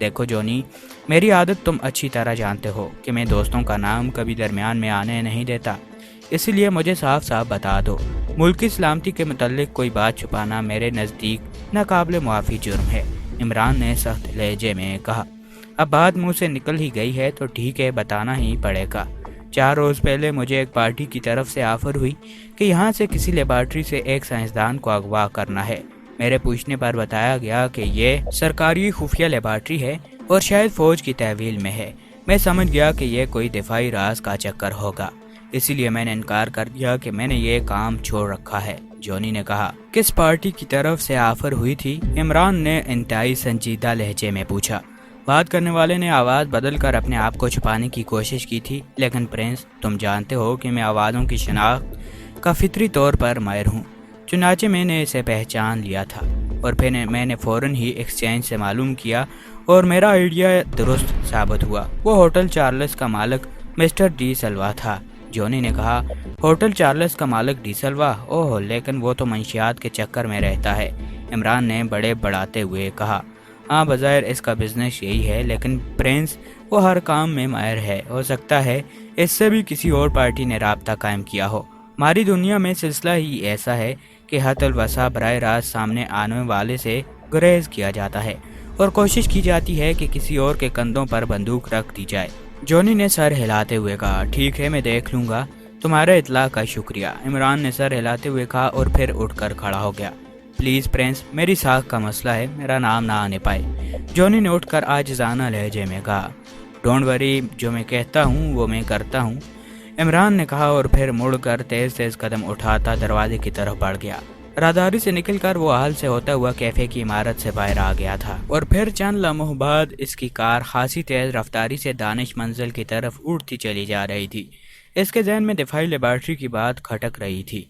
دیکھو جونی، میری عادت تم اچھی طرح جانتے ہو کہ میں دوستوں کا نام کبھی درمیان میں آنے نہیں دیتا، اسی لیے مجھے صاف صاف بتا دو، ملک کی سلامتی کے متعلق کوئی بات چھپانا میرے نزدیک ناقابل معافی جرم ہے، عمران نے سخت لہجے میں کہا۔ اب بات منہ سے نکل ہی گئی ہے تو ٹھیک ہے، بتانا ہی پڑے گا۔ 4 روز پہلے مجھے ایک پارٹی کی طرف سے آفر ہوئی کہ یہاں سے کسی لیبارٹری سے ایک سائنسدان کو اغوا کرنا ہے۔ میرے پوچھنے پر بتایا گیا کہ یہ سرکاری خفیہ لیبارٹری ہے اور شاید فوج کی تحویل میں ہے۔ میں سمجھ گیا کہ یہ کوئی دفاعی راز کا چکر ہوگا، اسی لیے میں نے انکار کر دیا کہ میں نے یہ کام چھوڑ رکھا ہے۔ جونی نے کہا، کس پارٹی کی طرف سے آفر ہوئی تھی؟ عمران نے انتہائی سنجیدہ لہجے میں پوچھا۔ بات کرنے والے نے آواز بدل کر اپنے آپ کو چھپانے کی کوشش کی تھی، لیکن پرنس، تم جانتے ہو کہ میں آوازوں کی شناخت کا فطری طور پر ماہر ہوں، چنانچہ میں نے اسے پہچان لیا تھا اور پھر میں نے فوراً ہی ایکسچینج سے معلوم کیا اور میرا آئیڈیا درست ثابت ہوا۔ وہ ہوٹل چارلس کا مالک مسٹر ڈی سلوا تھا۔ جونی نے کہا، ہوٹل چارلس کا مالک ڈی سلوا؟ اوہ، لیکن وہ تو منشیات کے چکر میں رہتا ہے، عمران نے بڑے بڑھاتے ہوئے کہا۔ ہاں، بظاہر اس کا بزنس یہی ہے، لیکن پرنس، وہ ہر کام میں ماہر ہے، ہو سکتا ہے اس سے بھی کسی اور پارٹی نے رابطہ قائم کیا ہو۔ ہماری دنیا میں سلسلہ ہی ایسا ہے کہ حت الوسع براہ راست سامنے آنے والے سے گریز کیا جاتا ہے اور کوشش کی جاتی ہے کہ کسی اور کے کندھوں پر بندوق رکھ دی جائے۔ جونی نے سر ہلاتے ہوئے کہا، ٹھیک ہے، میں دیکھ لوں گا، تمہارا اطلاع کا شکریہ۔ عمران نے سر ہلاتے ہوئے کہا اور پھر اٹھ کر کھڑا ہو گیا۔ پلیز پرنس، میری ساکھ کا مسئلہ ہے، میرا نام نہ آنے پائے۔ جونی نے اٹھ کر عاجزانہ لہجے میں کہا، ڈونٹ وری، جو میں کہتا ہوں وہ میں کرتا ہوں، عمران نے کہا اور پھر مڑ کر تیز تیز قدم اٹھاتا دروازے کی طرف بڑھ گیا۔ راہداری سے نکل کر وہ حال سے ہوتا ہوا کیفے کی عمارت سے باہر آ گیا تھا اور پھر چند لمحوں بعد اس کی کار خاصی تیز رفتاری سے دانش منزل کی طرف اڑتی چلی جا رہی تھی۔ اس کے ذہن میں دفاعی لیبارٹری کی بات کھٹک رہی تھی۔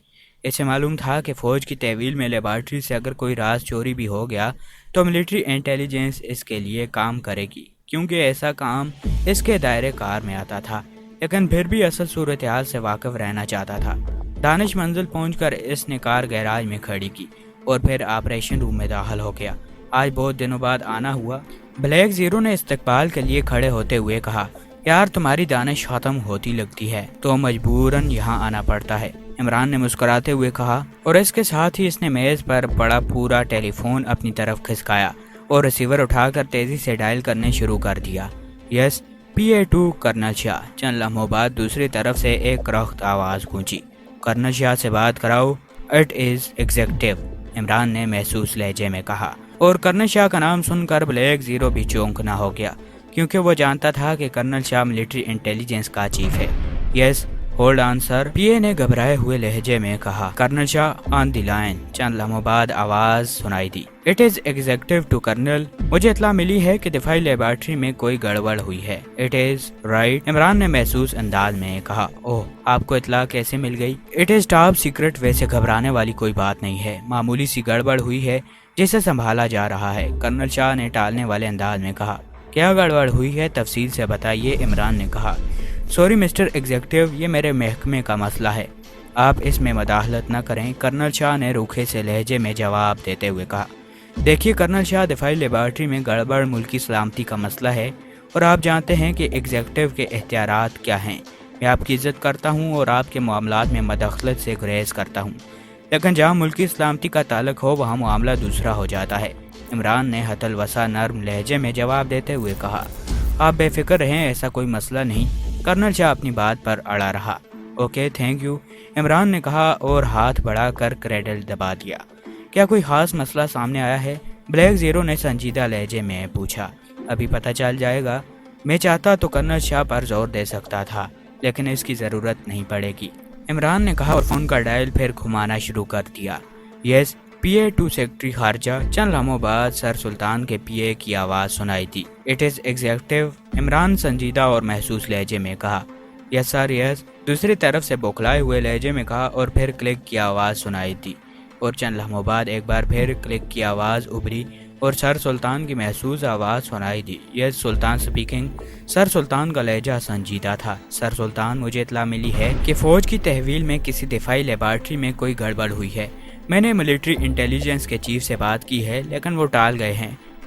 اسے معلوم تھا کہ فوج کی تحویل میں لیبارٹری سے اگر کوئی راز چوری بھی ہو گیا تو ملٹری انٹیلیجنس اس کے لیے کام کرے گی، کیونکہ ایسا کام اس کے دائرے کار میں آتا تھا، لیکن پھر بھی اصل صورتحال سے واقف رہنا چاہتا تھا۔ دانش منزل پہنچ کر اس نے کار گیراج میں کھڑی کی اور پھر آپریشن روم میں داخل ہو گیا۔ آج بہت دنوں بعد آنا ہوا، بلیک زیرو نے استقبال کے لیے کھڑے ہوتے ہوئے کہا، یار تمہاری دانش ختم ہوتی لگتی ہے تو مجبوراً یہاں آنا پڑتا ہے، عمران نے مسکراتے ہوئے کہا، اور اس کے ساتھ ہی اس نے میز پر پڑا پورا ٹیلی فون اپنی طرف کھسکایا اور ریسیور اٹھا کر تیزی سے ڈائل کرنے شروع کر دیا۔ یس، PA2 کرنل شاہ۔ چند لمحوں بعد دوسری طرف سے ایک رخت آواز گونجی، کرنل شاہ سے بات کراؤ، اٹ از ایگزیکٹو، عمران نے محسوس لہجے میں کہا، اور کرنل شاہ کا نام سن کر بلیک زیرو بھی چونکنا ہو گیا، کیونکہ وہ جانتا تھا کہ کرنل شاہ ملٹری انٹیلیجنس کا چیف ہے۔ یس، ہولڈ آن سر، PA نے گھبرائے ہوئے لہجے میں کہا، کرنل شاہ آن دی لائن۔ چند لمحوں بعد آواز سنائی دی، it is executive to colonel, مجھے اطلاع ملی ہے کہ دفاعی لیبارٹری میں کوئی گڑبڑ ہوئی ہے۔ اٹ از رائٹ، عمران نے محسوس انداز میں کہا۔ اوہ، آپ کو اطلاع کیسے مل گئی؟ اٹ از ٹاپ سیکرٹ، ویسے گھبرانے والی کوئی بات نہیں ہے، معمولی سی گڑبڑ ہوئی ہے جسے سنبھالا جا رہا ہے، کرنل شاہ نے ٹالنے والے انداز میں کہا۔ کیا گڑبڑ ہوئی ہے، تفصیل سے بتائیے، عمران نے کہا۔ سوری مسٹر ایگزیکٹو، یہ میرے محکمے کا مسئلہ ہے، آپ اس میں مداخلت نہ کریں، کرنل شاہ نے روکھے سے لہجے میں جواب دیتے ہوئے کہا۔ دیکھیے کرنل شاہ، دفاعی لیبارٹری میں گڑبڑ ملکی سلامتی کا مسئلہ ہے اور آپ جانتے ہیں کہ ایگزیکٹو کے اختیارات کیا ہیں۔ میں آپ کی عزت کرتا ہوں اور آپ کے معاملات میں مداخلت سے گریز کرتا ہوں، لیکن جہاں ملکی سلامتی کا تعلق ہو وہاں معاملہ دوسرا ہو جاتا ہے، عمران نے حت الوسع نرم لہجے میں جواب دیتے ہوئے کہا۔ آپ بے فکر رہیں، ایسا کوئی مسئلہ نہیں، کرنل شاہ اپنی بات پر اڑا رہا۔ اوکے، تھینک یو، عمران نے کہا اور ہاتھ بڑھا کر کریڈل دبا دیا۔ کیا کوئی خاص مسئلہ سامنے آیا ہے؟ بلیک زیرو نے سنجیدہ لہجے میں پوچھا۔ ابھی پتہ چل جائے گا، میں چاہتا تو کرنل شاہ پر زور دے سکتا تھا، لیکن اس کی ضرورت نہیں پڑے گی، عمران نے کہا اور فون کا ڈائل پھر گھمانا شروع کر دیا۔ یس، PA2 سیکرٹری خارجہ۔ چند لمحوں بعد سر سلطان کے PA کی آواز سنائی دی۔ اٹ از ایگزیکٹو، عمران سنجیدہ اور محسوس لہجے میں کہا۔ یس سر، یس، دوسری طرف سے بوکھلائے ہوئے لہجے میں کہا اور پھر کلک کی آواز سنائی دی، اور چند لمحوں بعد ایک بار پھر کلک کی آواز ابھری اور سر سلطان کی محسوس آواز سنائی دی۔ یس سلطان سپیکنگ۔ سر سلطان کا لہجہ سنجیدہ تھا۔ سر سلطان، مجھے اطلاع ملی ہے کہ فوج کی تحویل میں کسی دفاعی لیبارٹری میں کوئی گڑبڑ ہوئی ہے۔ میں نے ملٹری انٹیلیجنس کے چیف سے بات کی ہے، لیکن وہ ٹال گئے ہیں۔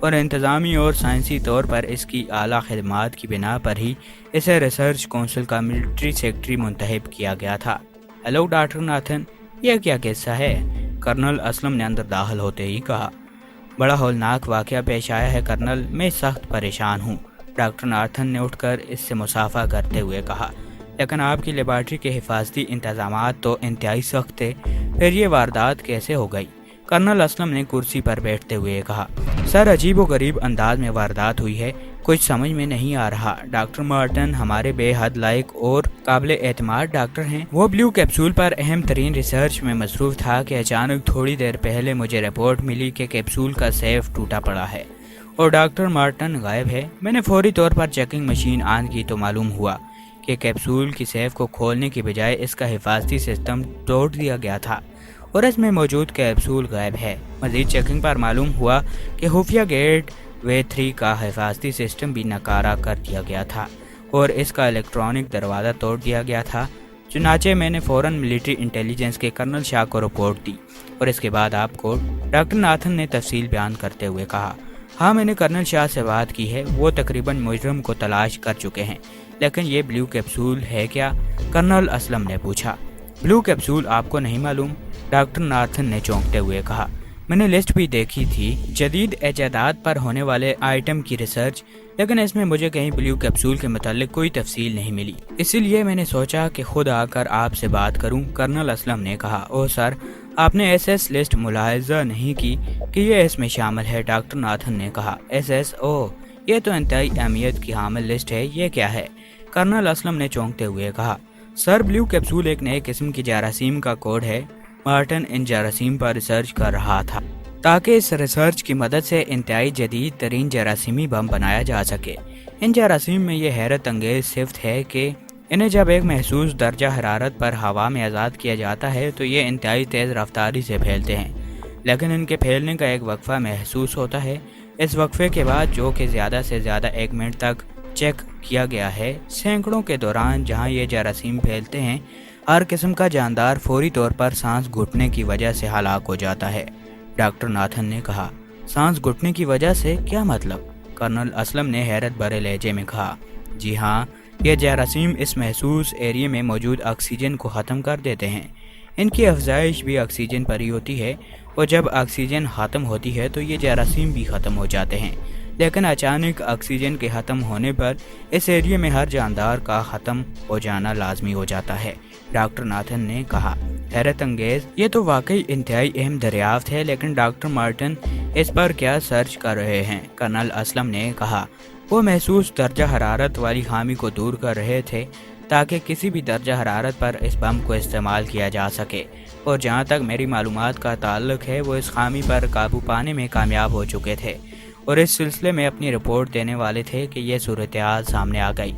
اور انتظامی اور سائنسی طور پر اس کی اعلیٰ خدمات کی بنا پر ہی اسے ریسرچ کونسل کا ملٹری سیکرٹری منتخب کیا گیا تھا۔ ہیلو ڈاکٹر ناتھن، یہ کیا قصہ ہے؟ کرنل اسلم نے اندر داخل ہوتے ہی کہا۔ بڑا ہولناک واقعہ پیش آیا ہے کرنل، میں سخت پریشان ہوں۔ ڈاکٹر ناتھن نے اٹھ کر اس سے مصافحہ کرتے ہوئے کہا، لیکن آپ کی لیبارٹری کے حفاظتی انتظامات تو انتہائی سخت تھے، پھر یہ واردات کیسے ہو گئی؟ کرنل اسلم نے کرسی پر بیٹھتے ہوئے کہا، سر عجیب و غریب انداز میں واردات ہوئی ہے، کچھ سمجھ میں نہیں آ رہا۔ ڈاکٹر مارٹن ہمارے بے حد لائق اور قابل اعتماد ڈاکٹر ہیں۔ وہ بلیو کیپسول پر اہم ترین ریسرچ میں مصروف تھا کہ اچانک تھوڑی دیر پہلے مجھے رپورٹ ملی کہ کیپسول کا سیف ٹوٹا پڑا ہے اور ڈاکٹر مارٹن غائب ہے۔ میں نے فوری طور پر چیکنگ مشین آن کی تو معلوم ہوا کہ کیپسول کی سیف کو کھولنے کی بجائے اس کا حفاظتی سسٹم توڑ دیا گیا تھا اور اس میں موجود کیپسول غائب ہے۔ مزید چیکنگ پر معلوم ہوا کہ خفیہ گیٹ وے 3 کا حفاظتی سسٹم بھی ناکارہ کر دیا گیا تھا اور اس کا الیکٹرانک دروازہ توڑ دیا گیا تھا۔ چنانچہ میں نے فوراً ملٹری انٹیلیجنس کے کرنل شاہ کو رپورٹ دی اور اس کے بعد آپ کو، ڈاکٹر ناتھن نے تفصیل بیان کرتے ہوئے کہا۔ ہاں، میں نے کرنل شاہ سے بات کی ہے، وہ تقریباً مجرم کو تلاش کر چکے ہیں، لیکن یہ بلیو کیپسول ہے کیا؟ کرنل اسلم نے پوچھا۔ بلیو کیپسول آپ کو نہیں معلوم؟ ڈاکٹر ناتھن نے چونکتے ہوئے کہا، میں نے لسٹ بھی دیکھی تھی، جدید ایجادات پر ہونے والے آئٹم کی ریسرچ، لیکن اس میں مجھے کہیں بلیو کیپسول کے متعلق کوئی تفصیل نہیں ملی، اسی لیے میں نے سوچا کہ خود آ کر آپ سے بات کروں۔ کرنل اسلم نے کہا، اوہ سر، آپ نے ایس ایس لسٹ ملاحظہ نہیں کی کہ یہ اس میں شامل ہے؟ ڈاکٹر ناتھن نے کہا، ایس ایس، اوہ یہ تو انتہائی اہمیت کی حامل لسٹ ہے، یہ کیا ہے؟ کرنل اسلم نے چونکتے ہوئے کہا، سر بلیو کیپسول ایک نئے قسم کی جراثیم کا کوڈ ہے۔ مارٹن ان جراثیم پر ریسرچ کر رہا تھا تاکہ اس ریسرچ کی مدد سے انتہائی جدید ترین جراثیمی بم بنایا جا سکے۔ ان جراثیم میں یہ حیرت انگیز صفت ہے کہ انہیں جب ایک محسوس درجہ حرارت پر ہوا میں آزاد کیا جاتا ہے تو یہ انتہائی تیز رفتاری سے پھیلتے ہیں، لیکن ان کے پھیلنے کا ایک وقفہ محسوس ہوتا ہے۔ اس وقفے کے بعد، جو کہ زیادہ سے زیادہ 1 منٹ تک چیک کیا گیا ہے، سینکڑوں کے دوران جہاں یہ جراثیم پھیلتے ہیں، ہر قسم کا جاندار فوری طور پر سانس گھٹنے کی وجہ سے ہلاک ہو جاتا ہے۔ ڈاکٹر ناتھن نے کہا، سانس گھٹنے کی وجہ سے؟ کیا مطلب؟ کرنل اسلم نے حیرت بھرے لہجے میں کہا، جی ہاں، یہ جراثیم اس محسوس ایریا میں موجود آکسیجن کو ختم کر دیتے ہیں۔ ان کی افزائش بھی آکسیجن پر ہی ہوتی ہے اور جب آکسیجن ختم ہوتی ہے تو یہ جراثیم بھی ختم ہو جاتے ہیں، لیکن اچانک آکسیجن کے ختم ہونے پر اس ایریا میں ہر جاندار کا ختم ہو جانا لازمی ہو جاتا ہے۔ ڈاکٹر ناتھن نے کہا، حیرت انگیز، یہ تو واقعی انتہائی اہم دریافت ہے، لیکن ڈاکٹر مارٹن اس پر کیا سرچ کر رہے ہیں؟ کرنل اسلم نے کہا، وہ محسوس درجہ حرارت والی خامی کو دور کر رہے تھے تاکہ کسی بھی درجہ حرارت پر اس بم کو استعمال کیا جا سکے، اور جہاں تک میری معلومات کا تعلق ہے وہ اس خامی پر قابو پانے میں کامیاب ہو چکے تھے اور اس سلسلے میں اپنی رپورٹ دینے والے تھے کہ یہ صورتحال سامنے آ گئی۔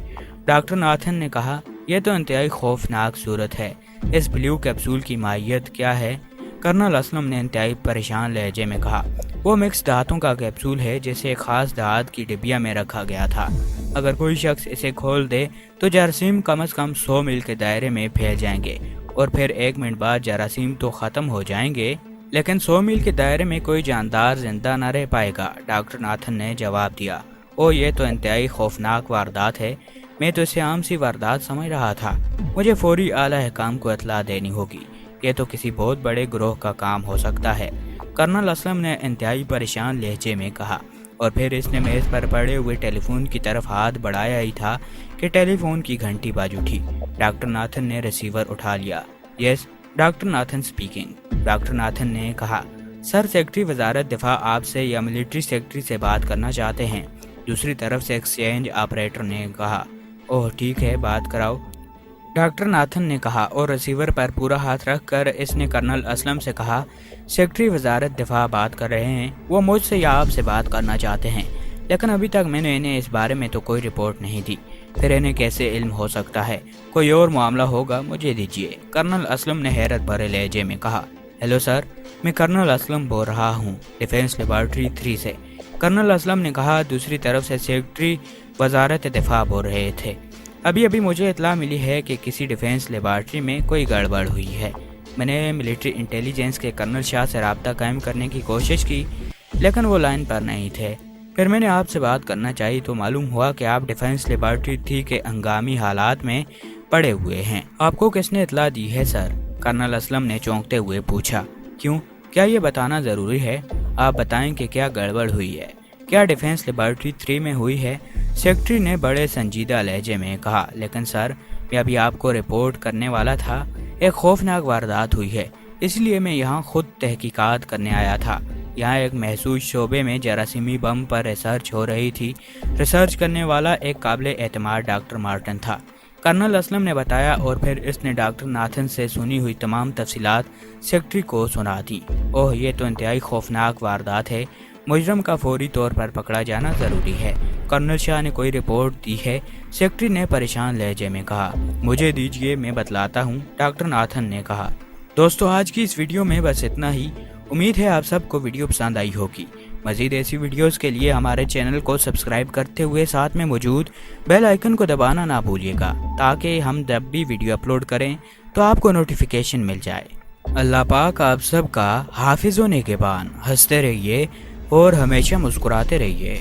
ڈاکٹر ناتھن نے کہا، یہ تو انتہائی خوفناک صورت ہے، اس بلیو کیپسول کی ماہیت کیا ہے؟ کرنل اسلم نے انتہائی پریشان لہجے میں کہا، وہ مکس دھاتوں کا کیپسول ہے جسے ایک خاص دھات کی ڈبیا میں رکھا گیا تھا۔ اگر کوئی شخص اسے کھول دے تو جراثیم کم از کم 100 میل کے دائرے میں پھیل جائیں گے اور پھر 1 منٹ بعد جراثیم تو ختم ہو جائیں گے، لیکن 100 میل کے دائرے میں کوئی جاندار زندہ نہ رہ پائے گا۔ ڈاکٹر ناتھن نے جواب دیا، او یہ تو انتہائی خوفناک واردات ہے، میں تو اسے عام سی واردات سمجھ رہا تھا، مجھے فوری اعلیٰ حکام کو اطلاع دینی ہوگی، یہ تو کسی بہت بڑے گروہ کا کام ہو سکتا ہے۔ کرنل اسلم نے انتہائی پریشان لہجے میں کہا، اور پھر اس نے میز پر پڑے ہوئے ٹیلی فون کی طرف ہاتھ بڑھایا ہی تھا کہ ٹیلی فون کی گھنٹی بج اٹھی۔ ڈاکٹر ناتھن نے ریسیور اٹھا لیا۔ Yes, doctor Nathan speaking. Doctor Nathan نے کہا، سر سیکرٹری وزارت دفاع آپ سے یا ملٹری سیکرٹری سے بات کرنا چاہتے ہیں۔ دوسری طرف سے ایکسچینج آپریٹر نے کہا، اوہ ٹھیک ہے، بات کراؤ۔ ڈاکٹر ناتھن نے کہا اور ریسیور پر پورا ہاتھ رکھ کر اس نے کرنل اسلم سے کہا، سیکرٹری وزارت دفاع بات کر رہے ہیں، وہ مجھ سے یا آپ سے بات کرنا چاہتے ہیں، لیکن ابھی تک میں نے انہیں اس بارے میں تو کوئی رپورٹ نہیں دی، پھر انہیں کیسے علم ہو سکتا ہے؟ کوئی اور معاملہ ہوگا، مجھے دیجیے۔ کرنل اسلم نے حیرت بھرے لہجے میں کہا، ہیلو سر، میں کرنل اسلم بول رہا ہوں، ڈیفینس لیبارٹری 3 سے۔ کرنل اسلم نے کہا۔ دوسری طرف سے سیکرٹری وزارت دفاع بول رہے تھے، ابھی مجھے اطلاع ملی ہے کہ کسی ڈیفینس لیبارٹری میں کوئی گڑبڑ ہوئی ہے۔ میں نے ملٹری انٹیلیجنس کے کرنل شاہ سے رابطہ قائم کرنے کی کوشش کی، لیکن وہ لائن پر نہیں تھے۔ پھر میں نے آپ سے بات کرنا چاہی تو معلوم ہوا کہ آپ ڈیفنس لیبارٹری کے ہنگامی حالات میں پڑے ہوئے ہیں۔ آپ کو کس نے اطلاع دی ہے سر؟ کرنل اسلم نے چونکتے ہوئے پوچھا۔ کیوں؟ کیا یہ بتانا ضروری ہے؟ آپ بتائیں کہ کیا گڑبڑ ہوئی ہے؟ کیا ڈیفنس لیبارٹری 3 میں ہوئی ہے؟ سیکرٹری نے بڑے سنجیدہ لہجے میں کہا۔ لیکن سر، میں ابھی آپ کو رپورٹ کرنے والا تھا۔ ایک خوفناک واردات ہوئی ہے، اس لیے میں یہاں خود تحقیقات کرنے آیا تھا۔ یہاں ایک محسوس شعبے میں جراثیمی بم پر ریسرچ ہو رہی تھی۔ ریسرچ کرنے والا ایک قابل اعتماد ڈاکٹر مارٹن تھا، کرنل اسلم نے بتایا، اور پھر اس نے ڈاکٹر ناتھن سے سنی ہوئی تمام تفصیلات سیکرٹری کو سنا دیں۔ اوہ، یہ تو انتہائی خوفناک واردات ہے۔ مجرم کا فوری طور پر پکڑا جانا ضروری ہے۔ کرنل شاہ نے کوئی رپورٹ دی ہے؟ سیکرٹری نے پریشان لہجے میں کہا۔ مجھے دیجیے، میں بتلاتا ہوں، ڈاکٹر ناتھن نے کہا۔ دوستو، آج کی اس ویڈیو میں بس اتنا ہی۔ امید ہے آپ سب کو ویڈیو پسند آئی ہوگی۔ مزید ایسی ویڈیوز کے لیے ہمارے چینل کو سبسکرائب کرتے ہوئے ساتھ میں موجود بیل آئیکن کو دبانا نہ بھولیے گا، تاکہ ہم جب بھی ویڈیو اپلوڈ کریں تو آپ کو نوٹیفیکیشن مل جائے۔ اللہ پاک آپ سب کا حافظ و نگہبان۔ ہنستے رہیے اور ہمیشہ مسکراتے رہیے۔